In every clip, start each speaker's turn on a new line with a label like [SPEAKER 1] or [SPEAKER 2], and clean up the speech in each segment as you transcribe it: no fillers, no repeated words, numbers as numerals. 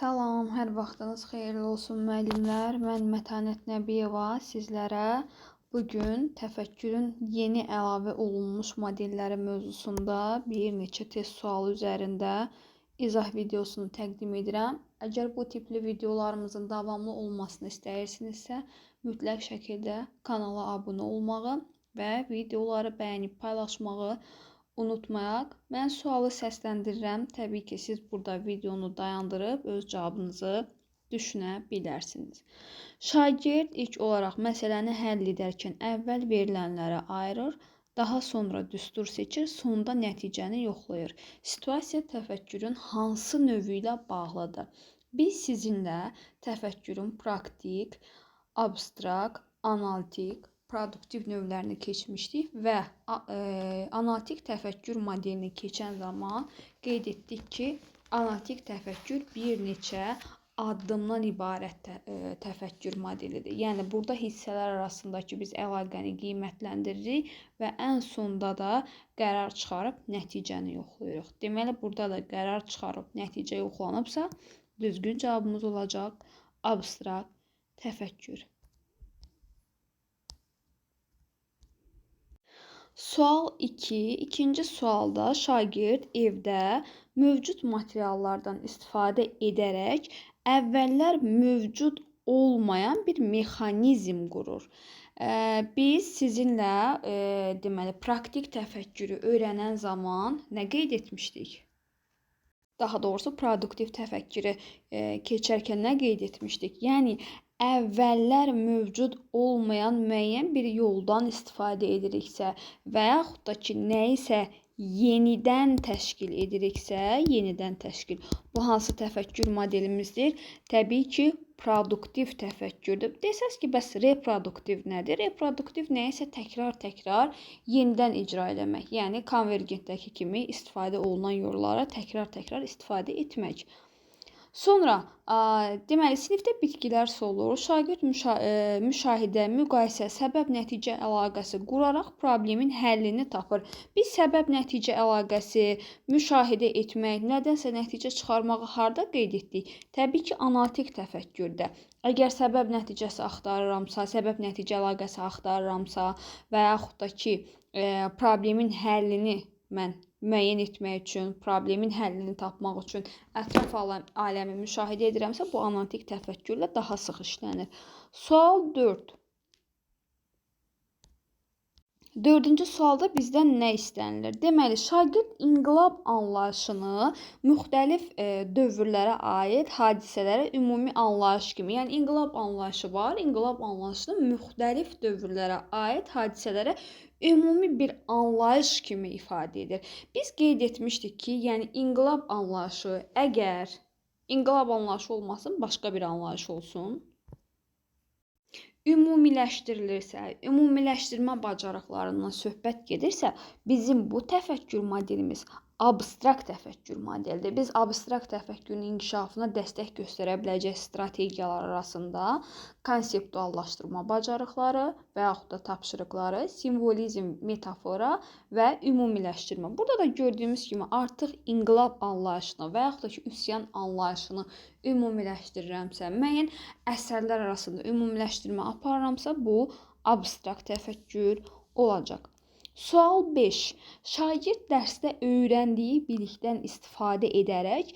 [SPEAKER 1] Salam, hər vaxtınız xeyirli olsun müəllimlər. Mən Mətanət Nəbiyeva sizlərə bugün təfəkkürün yeni əlavə olunmuş modelləri mövzusunda bir neçə test sualı üzərində izah videosunu təqdim edirəm. Əgər bu tipli videolarımızın davamlı olmasını istəyirsinizsə, mütləq şəkildə kanala abunə olmağı və videoları bəyənib paylaşmağı unutmayaq. Mən sualı səsləndirirəm. Təbii ki, siz burada videonu dayandırıb öz cavabınızı düşünə bilərsiniz. Şagird ilk olaraq məsələni həll edərkən əvvəl verilənlərə ayırır, daha sonra düstur seçir, sonda nəticəni yoxlayır. Situasiya təfəkkürün hansı növü ilə bağlıdır? Biz sizinlə təfəkkürün praktik, abstrakt, analitik, produktiv növlərini keçmişdik və analitik təfəkkür modelini keçən zaman qeyd etdik ki, analitik təfəkkür bir neçə addımdan ibarət təfəkkür modelidir. Yəni, burada hissələr arasındakı biz əlaqəni qiymətləndiririk və ən sonda da qərar çıxarıb nəticəni yoxlayırıq. Deməli, burada da qərar çıxarıb nəticə yoxlanıbsa, düzgün cavabımız olacaq abstrakt təfəkkür. Sual 2. İkinci sualda şagird evdə mövcud materiallardan istifadə edərək əvvəllər mövcud olmayan bir mexanizm qurur. Biz sizinlə deməli praktik təfəkkürü öyrənən zaman nə qeyd etmişdik? Daha doğrusu produktiv təfəkkürü keçərkən nə qeyd etmişdik? Yəni əvvəllər mövcud olmayan müəyyən bir yoldan istifadə ediriksə və yaxud da ki, nəyisə yenidən təşkil ediriksə, yenidən təşkil. Bu hansı təfəkkür modelimizdir? Təbii ki, produktiv təfəkkürdür. Desəz ki, bəs reproduktiv nədir? Reproduktiv nəyisə təkrar-təkrar yenidən icra eləmək. Yəni, konvergentdəki kimi istifadə olunan yollara təkrar-təkrar istifadə etmək. Sonra, deməli, sinifdə bitkilər solur. Şagird müşahidə, müqayisə, səbəb-nəticə əlaqəsi quraraq problemin həllini tapır. Biz səbəb-nəticə əlaqəsi, müşahidə etmək, nədənsə nəticə çıxarmağı harda qeyd etdik? Təbii ki, analitik təfəkkürdə. Əgər səbəb-nəticəsi axtarıramsa, səbəb-nəticə əlaqəsi axtarıramsa və yaxud da ki, problemin həllini mən müəyyən etmək üçün, problemin həllini tapmaq üçün ətraf aləmi müşahidə edirəmsə, bu analitik təfəkkürlə daha sıx işlənir. Sual 4. Dördüncü sualda bizdən nə istənilir? Deməli, şagird inqilab anlayışını müxtəlif dövrlərə aid hadisələrə ümumi anlayış kimi, yəni inqilab anlayışı var, inqilab anlayışını müxtəlif dövrlərə aid hadisələrə ümumi bir anlayış kimi ifadə edir. Biz qeyd etmişdik ki, yəni inqilab anlayışı əgər inqilab anlayışı olmasın, başqa bir anlayış olsun. Ümumiləşdirilirsə, ümumiləşdirmə bacarıqlarından söhbət gedirsə, bizim bu təfəkkür modelimiz abstrakt təfəkkür modelidir. Biz abstrakt təfəkkürün inkişafına dəstək göstərə biləcək strategiyalar arasında konseptuallaşdırma bacarıqları və yaxud da tapşırıqları, simvolizm, metafora və ümumiləşdirmə. Burada da gördüyümüz kimi artıq inqilab anlayışını və yaxud da ki, üsyan anlayışını ümumiləşdirirəmsə, müəyyən əsərlər arasında ümumiləşdirmə aparıramsa, bu abstrakt təfəkkür olacaq. Sual 5. Şagird dərsdə öyrəndiyi bilikdən istifadə edərək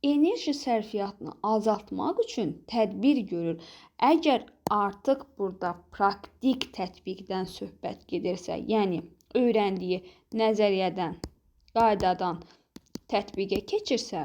[SPEAKER 1] enerji sərfiyyatını azaltmaq üçün tədbir görür. Əgər artıq burada praktik tətbiqdən söhbət gedirsə, yəni öyrəndiyi nəzəriyyədən, qaydadan tətbiqə keçirsə,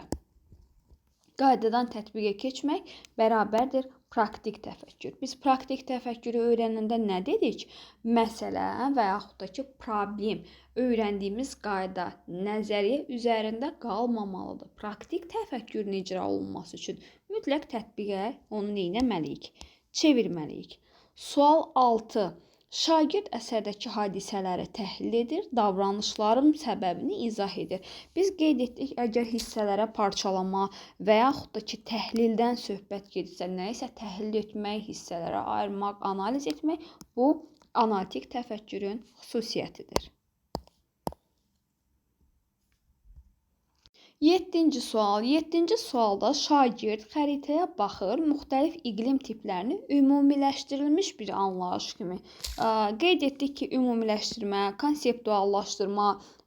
[SPEAKER 1] qaydadan tətbiqə keçmək bərabərdir praktik təfəkkür. Biz praktik təfəkkürü öyrənəndə nə dedik? Məsələ və yaxud da ki, problem, öyrəndiyimiz qayda, nəzəriyyə üzərində qalmamalıdır. Praktik təfəkkürün icra olunması üçün mütləq tətbiqə onu neynəməliyik? Çevirməliyik. Sual 6. Şagird əsərdəki hadisələri təhlil edir, davranışların səbəbini izah edir. Biz qeyd etdik, əgər hissələrə parçalama və yaxud da ki, təhlildən söhbət gedirsə, nəyisə təhlil etmək, hissələrə ayırmaq, analiz etmək, bu analitik təfəkkürün xüsusiyyətidir. Yeddinci sual. Yeddinci sualda şagird xəritəyə baxır, müxtəlif iqlim tiplərini ümumiləşdirilmiş bir anlayış kimi qeyd etdik ki, ümumiləşdirmə, konseptuallaşdırma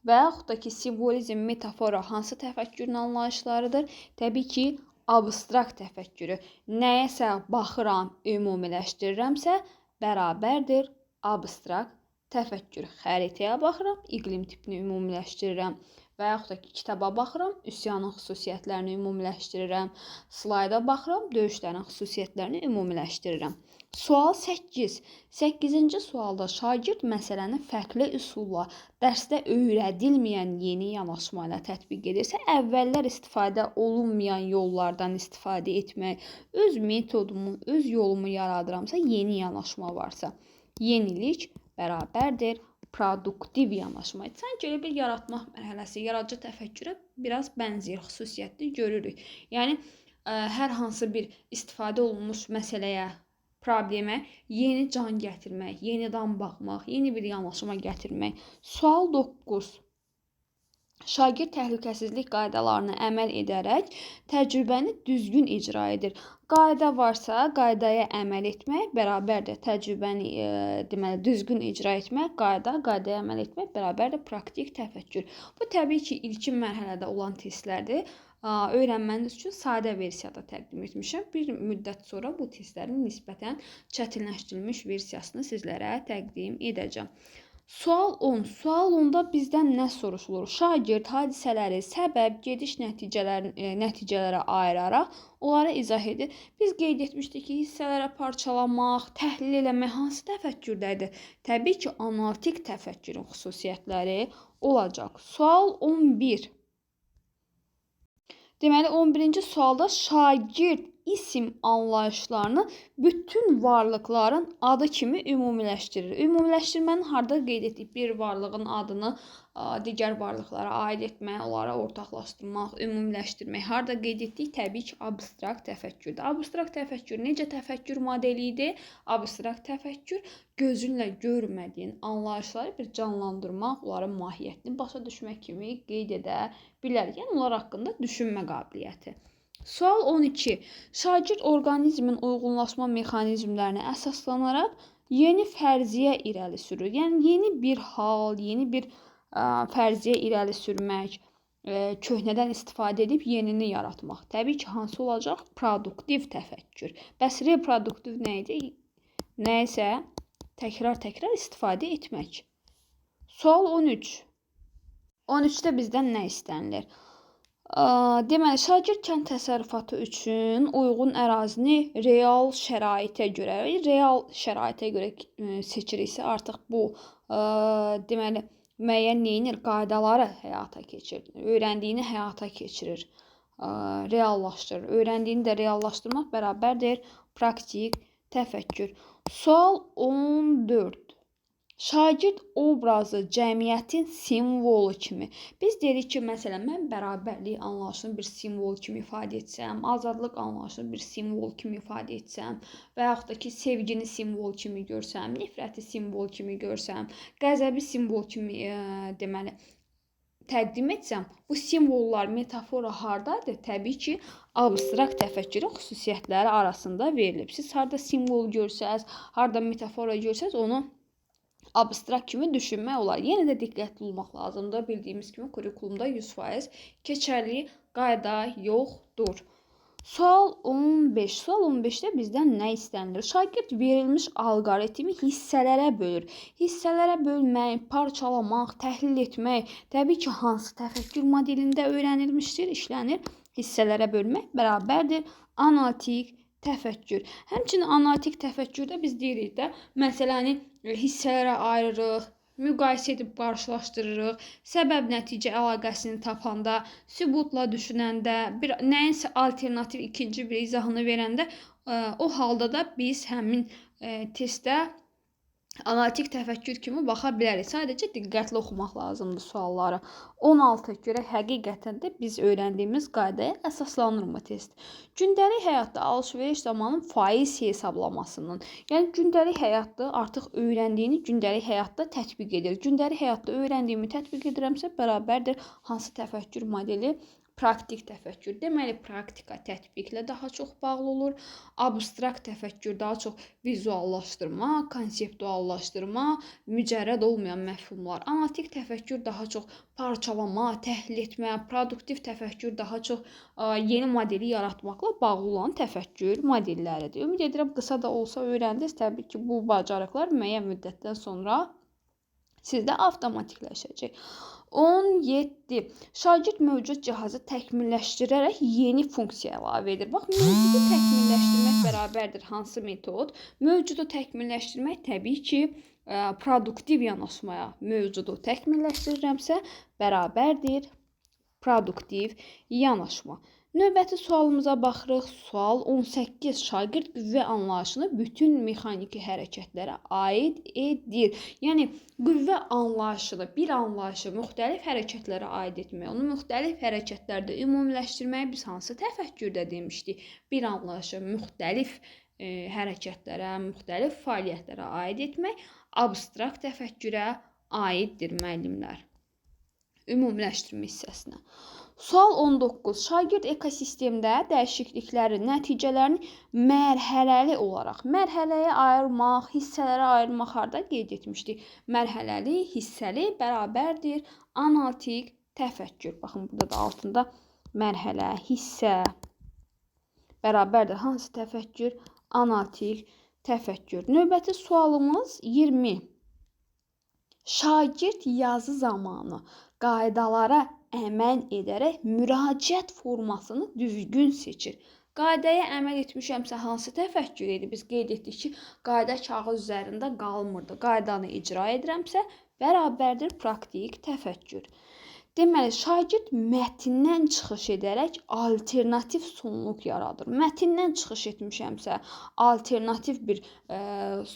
[SPEAKER 1] və yaxud da ki, simvolizm, metafora hansı təfəkkürün anlayışlarıdır? Təbii ki, abstrakt təfəkkürü. Nəyəsə baxıram, ümumiləşdirirəmsə, bərabərdir abstrakt təfəkkür. Xəritəyə baxıram, iqlim tipini ümumiləşdirirəm. Və yaxud da ki, kitaba baxıram, üsyanın xüsusiyyətlərini ümumiləşdirirəm. Slayda baxıram, döyüşlərin xüsusiyyətlərini ümumiləşdirirəm. Sual 8. 8-ci sualda şagird məsələni fərqli üsulla, dərsdə öyrədilməyən yeni yanaşma ilə tətbiq edirsə, əvvəllər istifadə olunmayan yollardan istifadə etmək, öz metodumu, öz yolumu yaradıramsa, yeni yanaşma varsa, yenilik bərabərdir produktiv yanaşma. Sanki elə bir yaratmaq mərhələsi, yaradıcı təfəkkürə biraz bənzəyir, xüsusiyyətli görürük. Yəni, hər hansı bir istifadə olunmuş məsələyə, problemə yeni can gətirmək, yenidən baxmaq, yeni bir yanaşma gətirmək. Sual 9. Şagird təhlükəsizlik qaydalarına əməl edərək təcrübəni düzgün icra edir. Qayda varsa, qaydaya əməl etmək bərabərdir təcrübəni deməli düzgün icra etmək, qaydaya əməl etmək bərabərdir praktik təfəkkür. Bu təbii ki, ilkin mərhələdə olan testlərdir. Öyrənməniz üçün sadə versiyada təqdim etmişəm. Bir müddət sonra bu testlərin nisbətən çətinləşdirilmiş versiyasını sizlərə təqdim edəcəm. Sual 10. Sual 10-da bizdən nə soruşulur? Şagird hadisələri səbəb, gediş nəticələrə ayıraraq onları izah edir. Biz qeyd etmişdik ki, hissələrə parçalamaq, təhlil eləmək hansı təfəkkürdədir? Təbii ki, analitik təfəkkürün xüsusiyyətləri olacaq. Sual 11. Deməli, 11-ci sualda şagird isim anlayışlarını bütün varlıqların adı kimi ümumiləşdirir. Ümumiləşdirməni harda qeyd etdik? Bir varlığın adını digər varlıqlara aid etmək, onlara ortaqlaşdırmaq, ümumiləşdirmək. Harda qeyd etdik? Təbii ki, abstrakt təfəkkürdə. Abstrakt təfəkkür necə təfəkkür modeli idi? Abstrakt təfəkkür gözünlə görmədiyin anlayışları bir canlandırmaq, onların mahiyyətini başa düşmək kimi qeyd edə bilər. Yəni, onlar haqqında düşünmə qabiliyyəti. Sual 12. Şagird orqanizmin uyğunlaşma mexanizmlərinə əsaslanaraq yeni fərziyyə irəli sürür. Yəni, yeni bir hal, yeni bir fərziyyə irəli sürmək, köhnədən istifadə edib yenini yaratmaq. Təbii ki, hansı olacaq? Produktiv təfəkkür. Bəs reproduktiv nə idi? Nəysə təkrar istifadə etmək. Sual 13. 13-də bizdən nə istənilir? Deməli, şagird kənd təsərrüfatı üçün uyğun ərazini real şəraitə görə seçiriksə, artıq bu deməli müəyyən neyinir? Qaydaları həyata keçirir, öyrəndiyini həyata keçirir, reallaşdırır. Öyrəndiyini də reallaşdırmaq bərabərdir praktik təfəkkür. Sual 14. Şagird obrazı cəmiyyətin simvolu kimi. Biz dedik ki, məsələn, mən bərabərlik anlayışını bir simvol kimi ifadə etsəm, azadlıq anlayışını bir simvol kimi ifadə etsəm və yaxud da ki, sevgini simvol kimi görsəm, nifrəti simvol kimi görsəm, qəzəbi simvol kimi deməli təqdim etsəm, bu simvollar, metafora hardadır? Təbii ki, abstrakt təfəkkürün xüsusiyyətləri arasında verilib. Siz harda simvol görsəz, harda metafora görsəz, onu abstrakt kimi düşünmək olar. Yenə də diqqətli olmaq lazımdır. Bildiyimiz kimi kurikulumda 100% keçərli qayda yoxdur. Sual 15. Sual 15-də bizdən nə istənilir? Şagird verilmiş alqoritmi hissələrə bölür. Hissələrə bölmək, parçalamaq, təhlil etmək, təbii ki, hansı təfəkkür modelində öyrənilmişdir, işlənir. Hissələrə bölmək bərabərdir analitik təfəkkür. Həmçinin analitik təfəkkürdə biz deyirik də, məsələni hissələrə ayırırıq, müqayisə edib qarşılaşdırırıq, səbəb-nəticə əlaqəsini tapanda, sübutla düşünəndə, nəyinsə alternativ ikinci bir izahını verəndə, o halda da biz həmin testdə analitik təfəkkür kimi baxa bilərik. Sadəcə diqqətli oxumaq lazımdır sualları. 16 görə həqiqətən də biz öyrəndiyimiz qaydaya əsaslanırmı test? Gündəlik həyatda alış-veriş zamanı faiz hesablamasının, yəni gündəlik həyatda artıq öyrəndiyini gündəlik həyatda tətbiq edir. Gündəlik həyatda öyrəndiyimi tətbiq edirəmsə bərabərdir hansı təfəkkür modeli? Praktik təfəkkür. Deməli, praktika tətbiqlə daha çox bağlı olur. Abstrakt təfəkkür daha çox vizuallaşdırma, konseptuallaşdırma, mücərrəd olmayan məfhumlar. Analitik təfəkkür daha çox parçalama, təhlil etmə, produktiv təfəkkür daha çox yeni modeli yaratmaqla bağlı olan təfəkkür modelləridir. Ümid edirəm qısa da olsa öyrəndiniz. Təbii ki, bu bacarıqlar müəyyən müddətdən sonra sizdə avtomatikləşəcək. 17. Şagird mövcud cihazı təkmilləşdirərək yeni funksiya əlavə edir. Bax, mövcudu təkmilləşdirmək bərabərdir hansı metod? Mövcudu təkmilləşdirmək təbii ki, produktiv yanaşmaya. Mövcudu təkmilləşdirirəmsə bərabərdir produktiv yanaşma. Növbəti sualımıza baxırıq. Sual 18. Şagird qüvvə anlayışını bütün mexaniki hərəkətlərə aid edir. Yəni, qüvvə anlayışını, bir anlayışı müxtəlif hərəkətlərə aid etmək, onu müxtəlif hərəkətlərdə ümumiləşdirməyi biz hansı təfəkkürdə demişdik? Bir anlayışı müxtəlif hərəkətlərə, müxtəlif fəaliyyətlərə aid etmək abstrakt təfəkkürə aiddir müəllimlər. Ümumiləşdirmə hissəsinə. Sual 19. Şagird ekosistemdə dəyişikliklərin nəticələrini mərhələli olaraq, mərhələyə ayırmaq, hissələrə ayırmaq harda qeyd etmişdik? Mərhələli, hissəli bərabərdir analitik təfəkkür. Baxın, burada da altında mərhələ, hissə bərabərdir hansı təfəkkür? Analitik təfəkkür. Növbəti sualımız 20. Şagird yazı zamanı qaydalara əməl edərək müraciət formasını düzgün seçir. Qaydaya əməl etmişəmsə hansı təfəkkür edir? Biz qeyd etdik ki, qayda kağız üzərində qalmırdı. Qaydanı icra edirəmsə bərabərdir praktik təfəkkür. Deməli, şagird mətndən çıxış edərək alternativ sonluq yaradır. Mətndən çıxış etmişəmsə, alternativ bir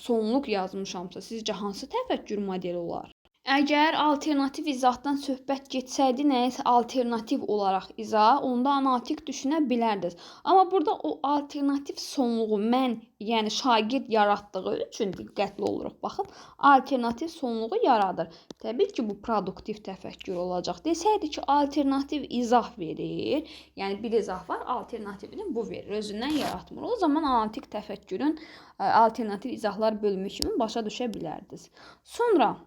[SPEAKER 1] sonluq yazmışamsa, sizcə hansı təfəkkür modeli olar? Əgər alternativ izahdan söhbət getsəydi, nəyisə alternativ olaraq izah, onda analitik düşünə bilərdiniz. Amma burada o alternativ sonluğu mən, yəni şagird yaratdığı üçün diqqətli oluruq. Baxın, alternativ sonluğu yaradır. Təbii ki, bu produktiv təfəkkür olacaq. Desəydi ki, alternativ izah verir, yəni bir izah var, alternativini bu verir, özündən yaratmır. O zaman analitik təfəkkürün alternativ izahlar bölümü kimi başa düşə bilərdiniz. Sonra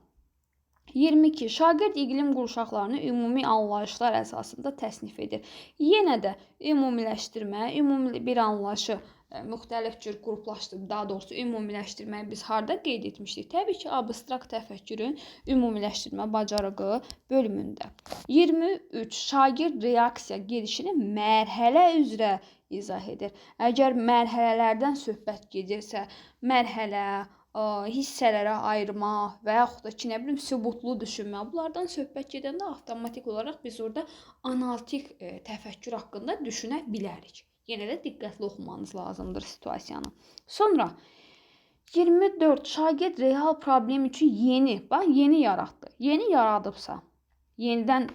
[SPEAKER 1] 22. Şagird iqlim qurşaqlarını ümumi anlayışlar əsasında təsnif edir. Yenə də ümumiləşdirmə, ümumi bir anlayışı müxtəlif cür qruplaşdırıb, daha doğrusu ümumiləşdirməyi biz harda qeyd etmişdik? Təbii ki, abstrakt təfəkkürün ümumiləşdirmə bacarığı bölümündə. 23. Şagird reaksiya gedişini mərhələ üzrə izah edir. Əgər mərhələlərdən söhbət gedirsə, mərhələ, hissələrə ayırma və yaxud da ki, nə bilim, sübutlu düşünmə. Bunlardan söhbət gedəndə avtomatik olaraq biz orada analitik təfəkkür haqqında düşünə bilərik. Yenə də diqqətli oxumanız lazımdır situasiyanı. Sonra 24. Şagird real problem üçün yeni yaratdı. Yeni yaradıbsa, yenidən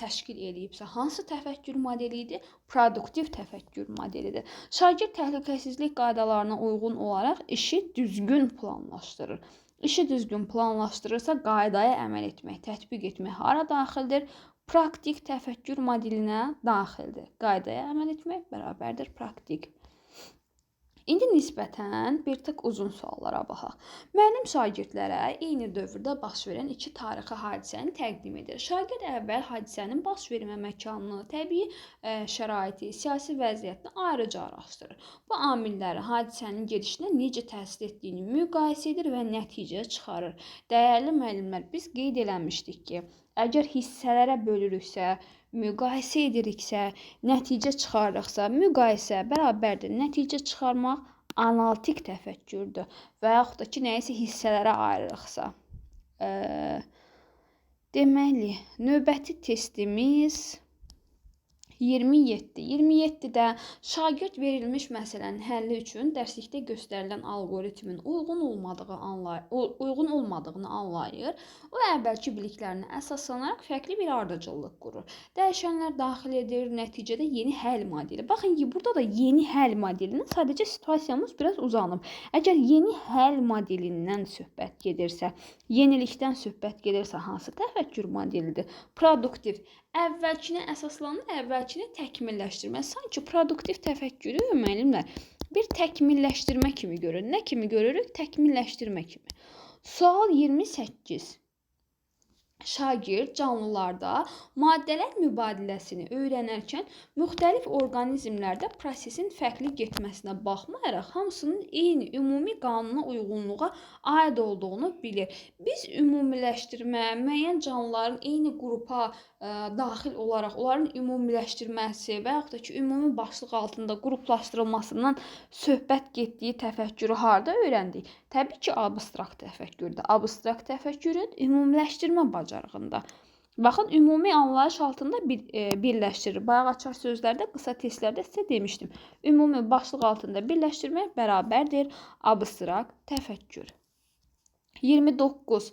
[SPEAKER 1] təşkil edibsə, hansı təfəkkür modeli idi? Produktiv təfəkkür modelidir. Şagird təhlükəsizlik qaydalarına uyğun olaraq işi düzgün planlaşdırır. İşi düzgün planlaşdırırsa, qaydaya əməl etmək, tətbiq etmək hara daxildir? Praktik təfəkkür modelinə daxildir. Qaydaya əməl etmək bərabərdir praktik. İndi nisbətən bir tık uzun suallara baxaq. Müəllim şagirdlərə eyni dövrdə baş verən iki tarixi hadisəni təqdim edir. Şagird əvvəl hadisənin baş vermə məkanını, təbii şəraiti, siyasi vəziyyətini ayrıca araşdırır. Bu amilləri hadisənin gedişinə necə təsir etdiyini müqayisə edir və nəticə çıxarır. Dəyərli müəllimlər, biz qeyd eləmişdik ki, əgər hissələrə bölürüksə, müqayisə ediriksə, nəticə çıxarırıqsa, müqayisə bərabərdir. Nəticə çıxarmaq analitik təfəkkürdür və yaxud da ki, nəyisə hissələrə ayırırıqsa. Deməli, növbəti testimiz 27. 27-də şagird verilmiş məsələnin həlli üçün dərslikdə göstərilən alqoritmin uyğun olmadığını anlayır. O əvvəlki biliklərinə əsaslanaraq fərqli bir ardıcıllıq qurur. Dəyişənlər daxil edir, nəticədə yeni həll modeli. Baxın ki, burada da yeni həll modelinin sadəcə situasiyamız biraz uzanıb. Əgər yeni həll modelindən söhbət gedirsə, yenilikdən söhbət gedirsə, hansı təfəkkür modelidir? Produktiv. Əvvəlkinə əsaslanır, əvvəlkinə təkmilləşdirmə. Sanki produktiv təfəkkürü müəllimlər bir təkmilləşdirmə kimi görür. Nə kimi görürük? Təkmilləşdirmə kimi. Sual 28. Şagird canlılarda maddələr mübadiləsini öyrənərkən müxtəlif orqanizmlərdə prosesin fərqli getməsinə baxmayaraq hamısının eyni ümumi qanuna uyğunluğa aid olduğunu bilir. Biz ümumiləşdirmə, müəyyən canlıların eyni qrupa daxil olaraq onların ümumiləşdirməsi və yaxud da ki, ümumi başlıq altında qruplaşdırılmasından söhbət getdiyi təfəkkürü harda öyrəndik? Təbii ki, abstrakt təfəkkürdə. Abstrakt təfəkkürün ümumiləşdirmə bacarığında. Baxın, ümumi anlayış altında birləşdirir. Bayaq açar sözlərdə, qısa testlərdə sizə demişdim. Ümumi başlıq altında birləşdirmək bərabərdir abstrakt təfəkkür. 29.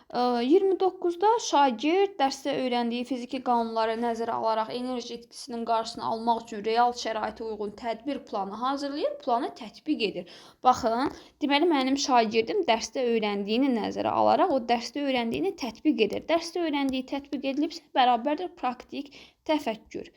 [SPEAKER 1] 29-da şagird dərsdə öyrəndiyi fiziki qanunları nəzərə alaraq enerji itkisinin qarşısını almaq üçün real şəraitə uyğun tədbir planı hazırlayır, planı tətbiq edir. Baxın, deməli mənim şagirdim dərsdə öyrəndiyini nəzərə alaraq o dərsdə öyrəndiyini tətbiq edir. Dərsdə öyrəndiyi tətbiq edilibsə bərabərdir praktik təfəkkür.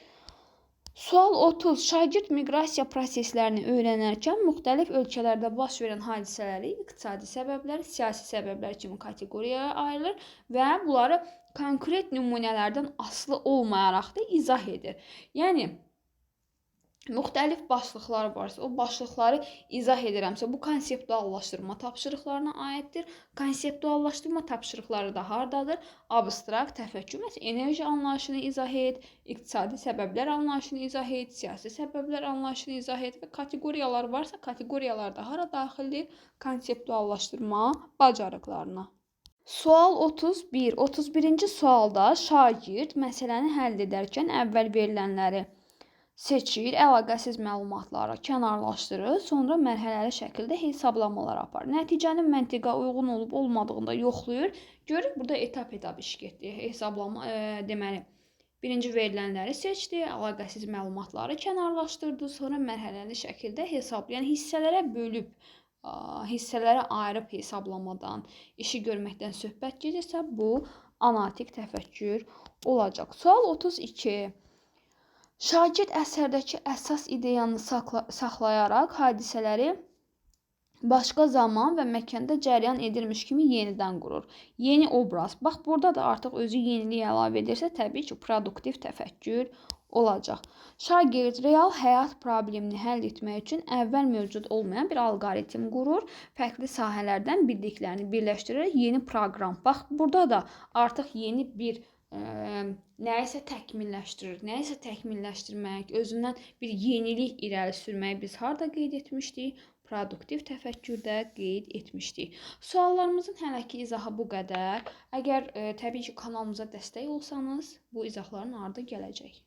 [SPEAKER 1] Sual 30. Şagird miqrasiya proseslərini öyrənərkən müxtəlif ölkələrdə baş verən hadisələri iqtisadi səbəblər, siyasi səbəblər kimi kateqoriyaya ayrılır və bunları konkret nümunələrdən asılı olmayaraq da izah edir. Yəni, müxtəlif başlıqlar varsa, o başlıqları izah edirəmsə, bu konseptuallaşdırma tapşırıqlarına aiddir. Konseptuallaşdırma tapşırıqları da hardadır? Abstrakt təfəkkür, məsələn, enerji anlayışını izah et, iqtisadi səbəblər anlayışını izah et, siyasi səbəblər anlayışını izah et və kateqoriyalar varsa, kateqoriyalar da hara daxildir? Konseptuallaşdırma bacarıqlarına. Sual 31. 31-ci sualda şagird məsələni həll edərkən əvvəl verilənləri seçir, əlaqəsiz məlumatları kənarlaşdırır, sonra mərhələli şəkildə hesablamalar aparır. Nəticənin məntiqə uyğun olub olmadığını da yoxlayır. Görür, burada etap-etap iş getdi. Hesablama, deməli, birinci verilənləri seçdi, əlaqəsiz məlumatları kənarlaşdırdı, sonra mərhələli şəkildə hesab, yəni hissələrə bölüb, hissələrə ayırıb hesablamadan, işi görməkdən söhbət gedirsə, bu analitik təfəkkür olacaq. Sual 32. Şagird əsərdəki əsas ideyanı saxlayaraq hadisələri başqa zaman və məkanda cəryan edilmiş kimi yenidən qurur. Yeni obraz. Bax, burada da artıq özü yeniliyi əlavə edirsə, təbii ki, produktiv təfəkkür olacaq. Şagird real həyat problemini həll etmək üçün əvvəl mövcud olmayan bir alqoritm qurur. Fərqli sahələrdən bildiklərini birləşdirərək yeni proqram. Bax, burada da artıq yeni bir nəyisə təkmilləşdirir, nəyisə təkmilləşdirmək, özündən bir yenilik irəli sürməyi biz harada qeyd etmişdik? Produktiv təfəkkürdə qeyd etmişdik. Suallarımızın hələki izahı bu qədər. Əgər təbii ki, kanalımıza dəstək olsanız, bu izahların ardı gələcək.